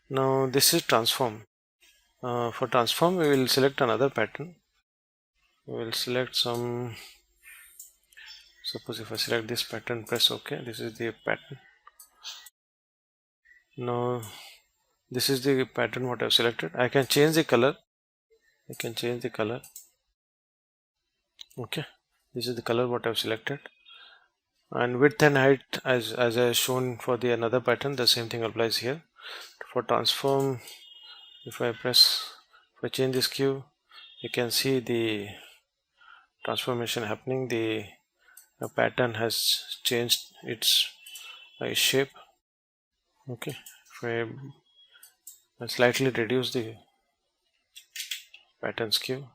Now this is transform. For transform we will select another pattern. We will select some, suppose if I select this pattern, press OK, this is the pattern. Now this is the pattern what I have selected. I can change the color. Okay, this is the color what I have selected, and width and height as I have shown for the another pattern, the same thing applies here. For transform, if I change this Q, you can see the transformation happening. The pattern has changed its shape. Okay, if I slightly reduce the pattern skew.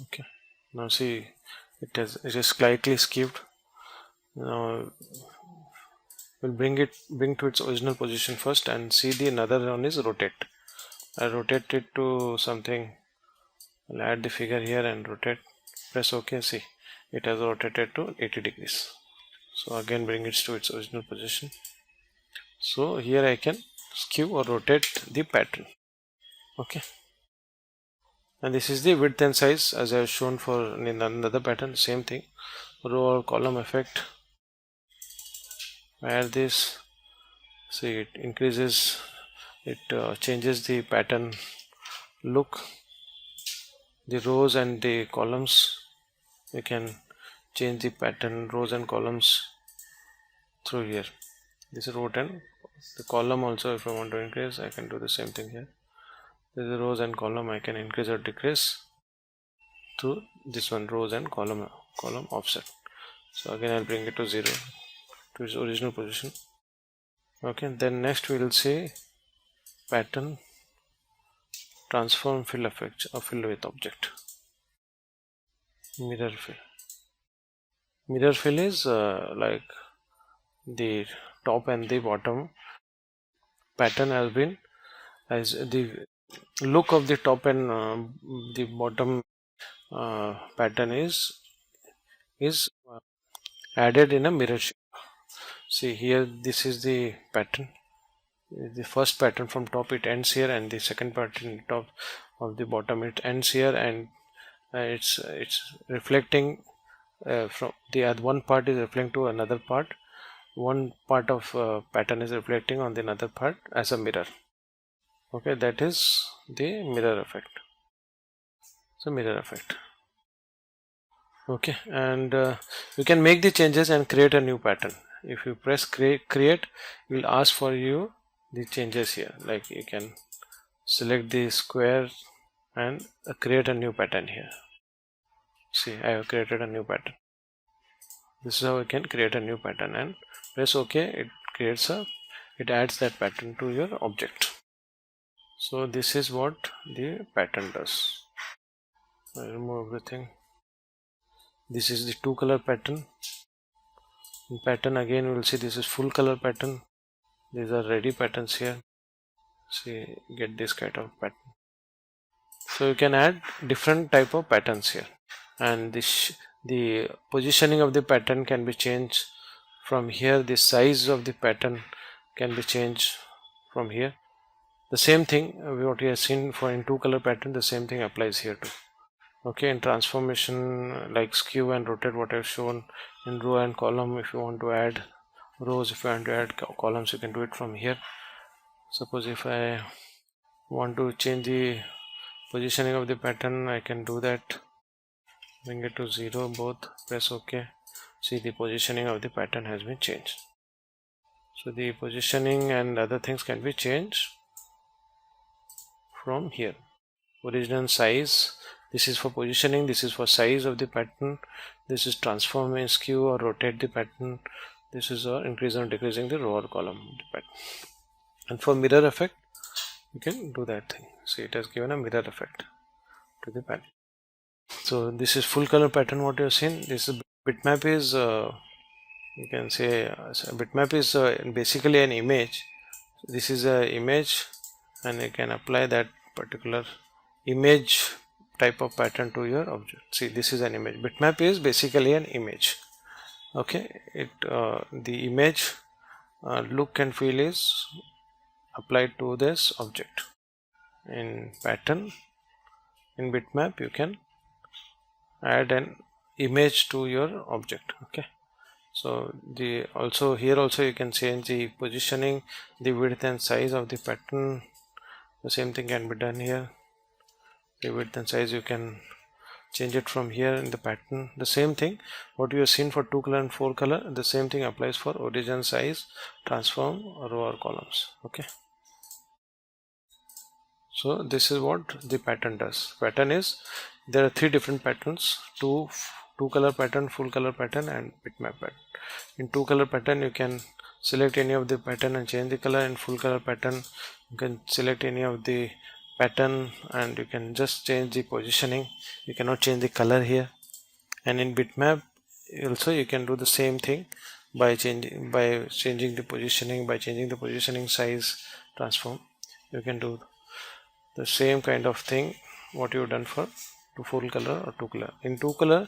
Okay, now see it is slightly skewed. Now we'll bring to its original position first, and see the another one is rotate. I rotate it to something. I'll add the figure here and rotate. Press OK. See, it has rotated to 80 degrees. So again bring it to its original position. So here I can skew or rotate the pattern. Okay, and this is the width and size as I have shown for in another pattern. Same thing, row or column effect. Add this. See, it increases, it changes the pattern look. The rows and the columns, you can change the pattern rows and columns through here. This is row and the column also. If I want to increase, I can do the same thing here. This is rows and column, I can increase or decrease through this one, rows and column offset. So again I'll bring it to 0 to its original position. Okay, then next we will see pattern transform fill effect or fill with object. Mirror fill. Mirror fill is like the top and the bottom pattern has been, as the look of the top and the bottom pattern is added in a mirror shape. See here, this is the pattern. The first pattern from top, it ends here, and the second pattern top of the bottom, it ends here, and it's reflecting from the one part is reflecting to another part. One part of pattern is reflecting on the another part as a mirror. Okay, that is the mirror effect. So mirror effect. Okay, and you can make the changes and create a new pattern. If you press create, it will ask for you the changes here. Like you can select the square and create a new pattern here. See, I have created a new pattern. This is how you can create a new pattern, and press OK. It adds that pattern to your object. So this is what the pattern does. I remove everything. This is the two color pattern. In pattern again we will see this is full color pattern. These are ready patterns here. See, get this kind of pattern. So you can add different type of patterns here, and the positioning of the pattern can be changed from here. The size of the pattern can be changed from here. The same thing what we have seen for in two color pattern, the same thing applies here too. Okay, in transformation like skew and rotate, what I've shown in row and column, if you want to add rows, if you want to add columns, you can do it from here. Suppose if I want to change the positioning of the pattern, I can do that. Bring it to 0 both, press OK. See, the positioning of the pattern has been changed. So the positioning and other things can be changed from here. Original size, this is for positioning, this is for size of the pattern, this is transform and skew or rotate the pattern, this is increase or decreasing the row or column of the pattern. And for mirror effect, you can do that thing. See, it has given a mirror effect to the pattern. So this is full color pattern what you have seen. This is bitmap is you can say bitmap is basically an image. This is a image, and you can apply that particular image type of pattern to your object. See, this is an image. Bitmap is basically an image. Okay, the image look and feel is applied to this object. In pattern, in bitmap, you can add an image to your object. Okay, so here also you can change the positioning, the width and size of the pattern. The same thing can be done here. The width and size you can change it from here in the pattern. The same thing what you have seen for 2 color and 4 color, the same thing applies for origin, size, transform, row or columns. Okay, so this is what the pattern does. Pattern is, there are 3 different patterns: two color pattern, full color pattern, and bitmap pattern. In 2 color pattern you can select any of the pattern and change the color. In full color pattern you can select any of the pattern and you can just change the positioning, you cannot change the color here. And in bitmap also you can do the same thing by changing the positioning, by changing the positioning, size, transform. You can do the same kind of thing what you've done for to full color or 2 color. In 2 color,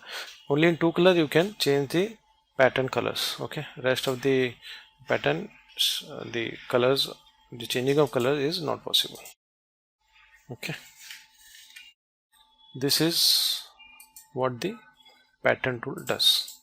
only in 2 color you can change the pattern colors. Okay, rest of the pattern, the colors, the changing of color is not possible. Okay, this is what the pattern tool does.